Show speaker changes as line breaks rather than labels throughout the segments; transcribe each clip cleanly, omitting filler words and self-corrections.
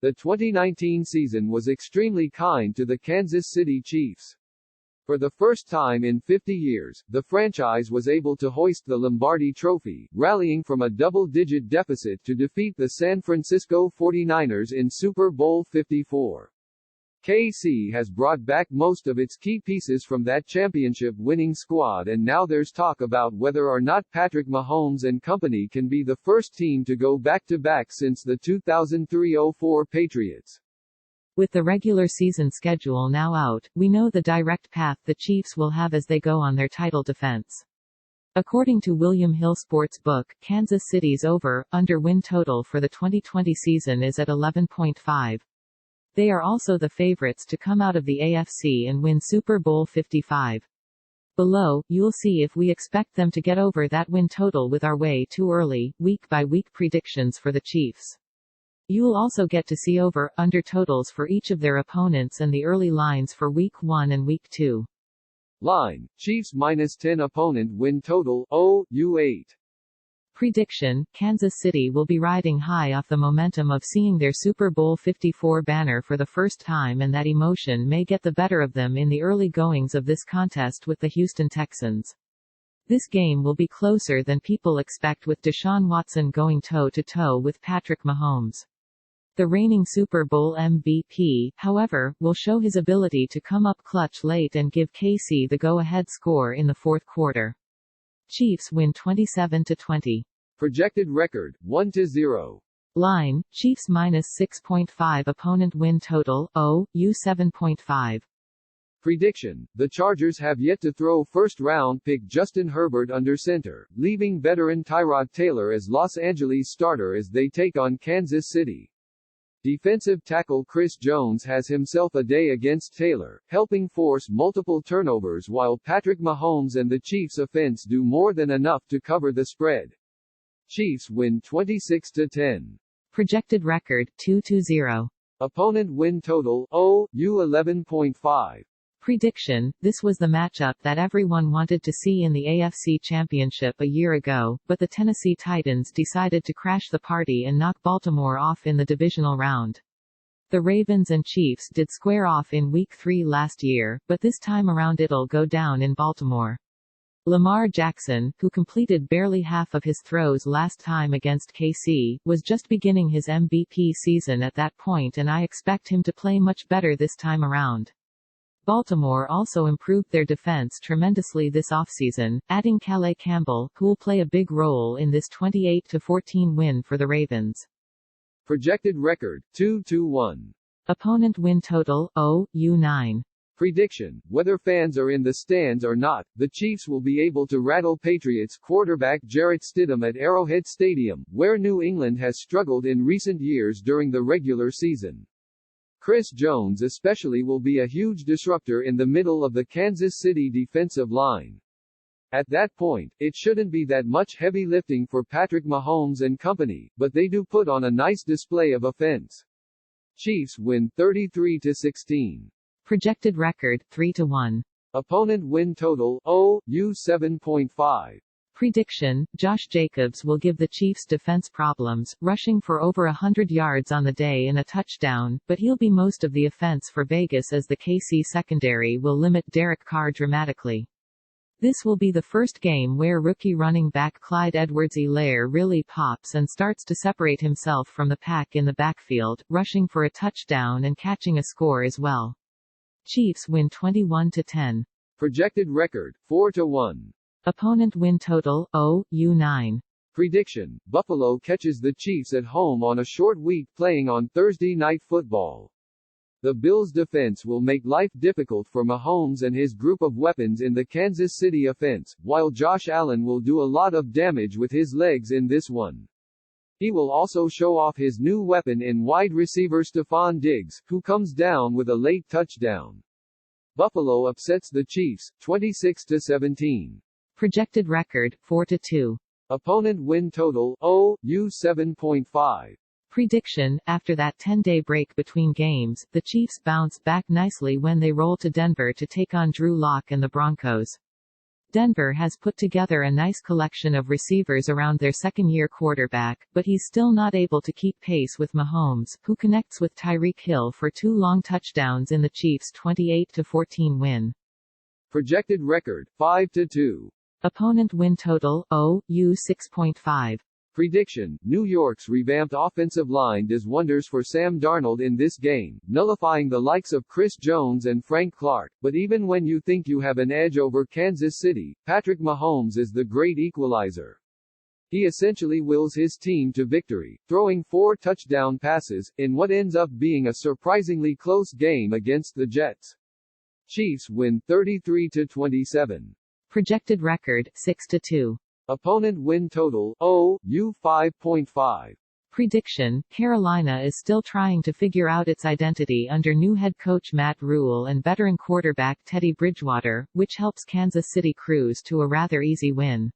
The 2019 season was extremely kind to the Kansas City Chiefs. For the first time in 50 years, the franchise was able to hoist the Lombardi Trophy, rallying from a double-digit deficit to defeat the San Francisco 49ers in Super Bowl 54. KC has brought back most of its key pieces from that championship-winning squad, and now there's talk about whether or not Patrick Mahomes and company can be the first team to go back-to-back since the 2003-04 Patriots.
With the regular season schedule now out, we know the direct path the Chiefs will have as they go on their title defense. According to William Hill Sportsbook, Kansas City's over/under win total for the 2020 season is at 11.5. They are also the favorites to come out of the AFC and win Super Bowl 55. Below, you'll see if we expect them to get over that win total with our way too early, week-by-week predictions for the Chiefs. You'll also get to see over/under totals for each of their opponents and the early lines for Week 1 and Week 2.
Line: Chiefs -10 opponent win total, OU8.
Prediction: Kansas City will be riding high off the momentum of seeing their Super Bowl 54 banner for the first time, and that emotion may get the better of them in the early goings of this contest with the Houston Texans. This game will be closer than people expect, with Deshaun Watson going toe-to-toe with Patrick Mahomes. The reigning Super Bowl MVP, however, will show his ability to come up clutch late and give KC the go-ahead score in the fourth quarter. Chiefs win 27-20.
Projected record, 1-0.
Line: Chiefs -6.5 opponent win total, OU 7.5.
Prediction: the Chargers have yet to throw first-round pick Justin Herbert under center, leaving veteran Tyrod Taylor as Los Angeles starter as they take on Kansas City. Defensive tackle Chris Jones has himself a day against Taylor, helping force multiple turnovers, while Patrick Mahomes and the Chiefs' offense do more than enough to cover the spread. Chiefs win 26-10.
Projected record, 2-0.
Opponent win total, OU 11.5.
Prediction: this was the matchup that everyone wanted to see in the AFC Championship a year ago, but the Tennessee Titans decided to crash the party and knock Baltimore off in the divisional round. The Ravens and Chiefs did square off in Week 3 last year, but this time around it'll go down in Baltimore. Lamar Jackson, who completed barely half of his throws last time against KC, was just beginning his MVP season at that point, and I expect him to play much better this time around. Baltimore also improved their defense tremendously this offseason, adding Calais Campbell, who'll play a big role in this 28-14 win for the Ravens.
Projected record, 2-1.
Opponent win total, OU 9.
Prediction: whether fans are in the stands or not, the Chiefs will be able to rattle Patriots quarterback Jarrett Stidham at Arrowhead Stadium, where New England has struggled in recent years during the regular season. Chris Jones especially will be a huge disruptor in the middle of the Kansas City defensive line. At that point, it shouldn't be that much heavy lifting for Patrick Mahomes and company, but they do put on a nice display of offense. Chiefs win 33-16.
Projected record, 3-1.
Opponent win total, OU 7.5.
Prediction: Josh Jacobs will give the Chiefs defense problems, rushing for over 100 yards on the day and a touchdown, but he'll be most of the offense for Vegas as the KC secondary will limit Derek Carr dramatically. This will be the first game where rookie running back Clyde Edwards-Helaire really pops and starts to separate himself from the pack in the backfield, rushing for a touchdown and catching a score as well. Chiefs win 21-10.
Projected record, 4-1.
Opponent win total, OU 9.
Prediction: Buffalo catches the Chiefs at home on a short week playing on Thursday Night Football. The Bills' defense will make life difficult for Mahomes and his group of weapons in the Kansas City offense, while Josh Allen will do a lot of damage with his legs in this one. He will also show off his new weapon in wide receiver Stephon Diggs, who comes down with a late touchdown. Buffalo upsets the Chiefs, 26-17.
Projected record, 4-2.
Opponent win total, OU 7.5.
Prediction: after that 10-day break between games, the Chiefs bounce back nicely when they roll to Denver to take on Drew Lock and the Broncos. Denver has put together a nice collection of receivers around their second-year quarterback, but he's still not able to keep pace with Mahomes, who connects with Tyreek Hill for 2 long touchdowns in the Chiefs' 28-14 win.
Projected record, 5-2.
Opponent win total, OU 6.5.
Prediction, New York's revamped offensive line does wonders for Sam Darnold in this game, nullifying the likes of Chris Jones and Frank Clark, but even when you think you have an edge over Kansas City, Patrick Mahomes is the great equalizer. He essentially wills his team to victory, throwing 4 touchdown passes, in what ends up being a surprisingly close game against the Jets. Chiefs win 33-27.
Projected record, 6-2.
Opponent win total, OU 5.5.
Prediction, Carolina is still trying to figure out its identity under new head coach Matt Rule and veteran quarterback Teddy Bridgewater, which helps Kansas City cruise to a rather easy win.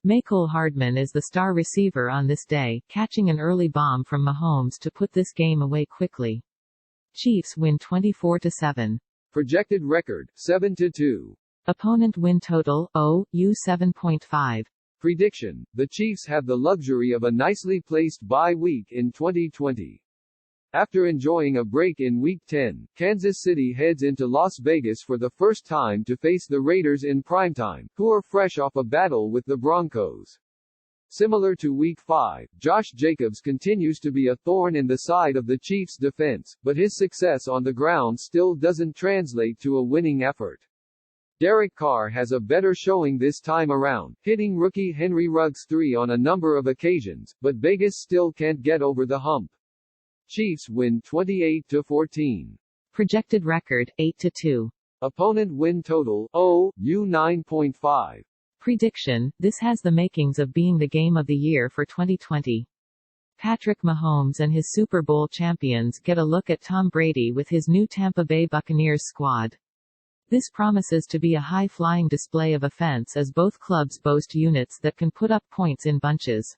Mecole Hardman is the star receiver on this day, catching an early bomb from Mahomes to put this game away quickly. Chiefs win 24-7.
Projected record, 7-2.
Opponent win total, OU 7.5.
Prediction, the Chiefs have the luxury of a nicely placed bye week in 2020. After enjoying a break in Week 10, Kansas City heads into Las Vegas for the first time to face the Raiders in primetime, who are fresh off a battle with the Broncos. Similar to Week 5, Josh Jacobs continues to be a thorn in the side of the Chiefs' defense, but his success on the ground still doesn't translate to a winning effort. Derek Carr has a better showing this time around, hitting rookie Henry Ruggs 3 on a number of occasions, but Vegas still can't get over the hump. Chiefs win 28-14.
Projected record, 8-2.
Opponent win total, OU 9.5.
Prediction, this has the makings of being the game of the year for 2020. Patrick Mahomes and his Super Bowl champions get a look at Tom Brady with his new Tampa Bay Buccaneers squad. This promises to be a high-flying display of offense as both clubs boast units that can put up points in bunches.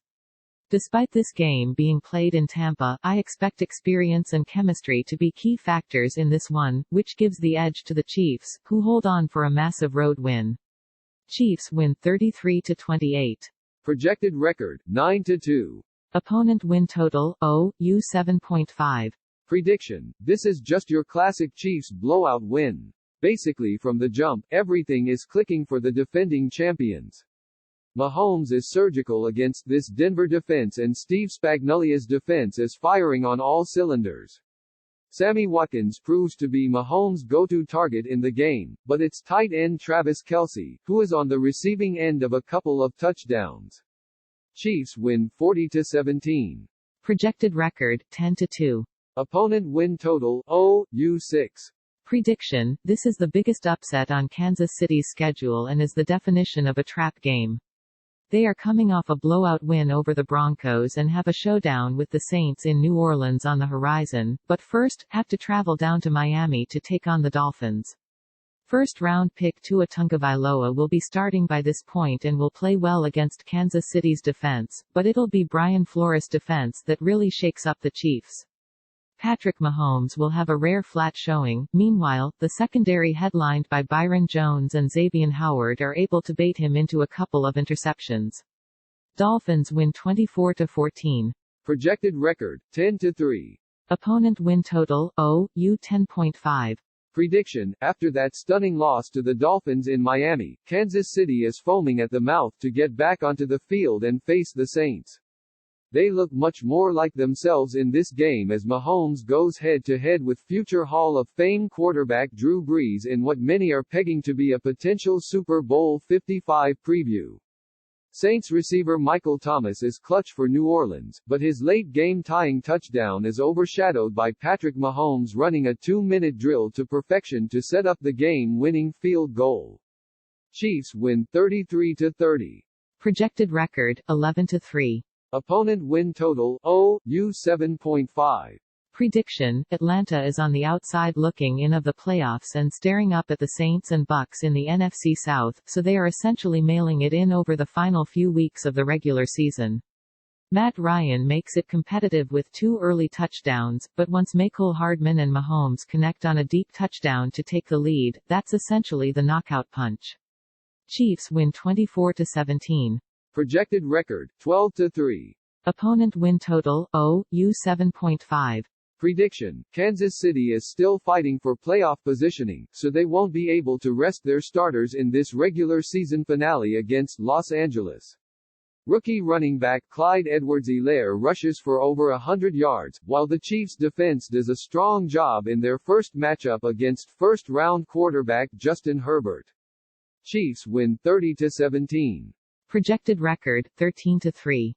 Despite this game being played in Tampa, I expect experience and chemistry to be key factors in this one, which gives the edge to the Chiefs, who hold on for a massive road win. Chiefs win 33-28.
Projected record, 9-2.
Opponent win total, OU 7.5.
Prediction, this is just your classic Chiefs blowout win. Basically from the jump, everything is clicking for the defending champions. Mahomes is surgical against this Denver defense and Steve Spagnuolo's defense is firing on all cylinders. Sammy Watkins proves to be Mahomes' go-to target in the game, but it's tight end Travis Kelce, who is on the receiving end of a couple of touchdowns. Chiefs win 40-17.
Projected record, 10-2.
Opponent win total, OU 6.
Prediction, this is the biggest upset on Kansas City's schedule and is the definition of a trap game. They are coming off a blowout win over the Broncos and have a showdown with the Saints in New Orleans on the horizon, but first, have to travel down to Miami to take on the Dolphins. First-round pick Tua Tagovailoa will be starting by this point and will play well against Kansas City's defense, but it'll be Brian Flores' defense that really shakes up the Chiefs. Patrick Mahomes will have a rare flat showing. Meanwhile, the secondary headlined by Byron Jones and Xavier Howard are able to bait him into a couple of interceptions. Dolphins win 24-14.
Projected record, 10-3.
Opponent win total, OU 10.5.
Prediction, after that stunning loss to the Dolphins in Miami, Kansas City is foaming at the mouth to get back onto the field and face the Saints. They look much more like themselves in this game as Mahomes goes head-to-head with future Hall of Fame quarterback Drew Brees in what many are pegging to be a potential Super Bowl 55 preview. Saints receiver Michael Thomas is clutch for New Orleans, but his late-game tying touchdown is overshadowed by Patrick Mahomes running a 2-minute drill to perfection to set up the game-winning field goal. Chiefs win 33-30.
Projected record, 11-3.
Opponent win total, OU 7.5.
Prediction, Atlanta is on the outside looking in of the playoffs and staring up at the Saints and Bucks in the NFC South, so they are essentially mailing it in over the final few weeks of the regular season. Matt Ryan makes it competitive with 2 early touchdowns, but once Mecole Hardman and Mahomes connect on a deep touchdown to take the lead, that's essentially the knockout punch. Chiefs win 24-17.
Projected record, 12-3.
Opponent win total, U 7.5.
Prediction, Kansas City is still fighting for playoff positioning, so they won't be able to rest their starters in this regular season finale against Los Angeles. Rookie running back Clyde Edwards-Helaire rushes for over 100 yards, while the Chiefs' defense does a strong job in their first matchup against first-round quarterback Justin Herbert. Chiefs win 30-17.
Projected record, 13-3.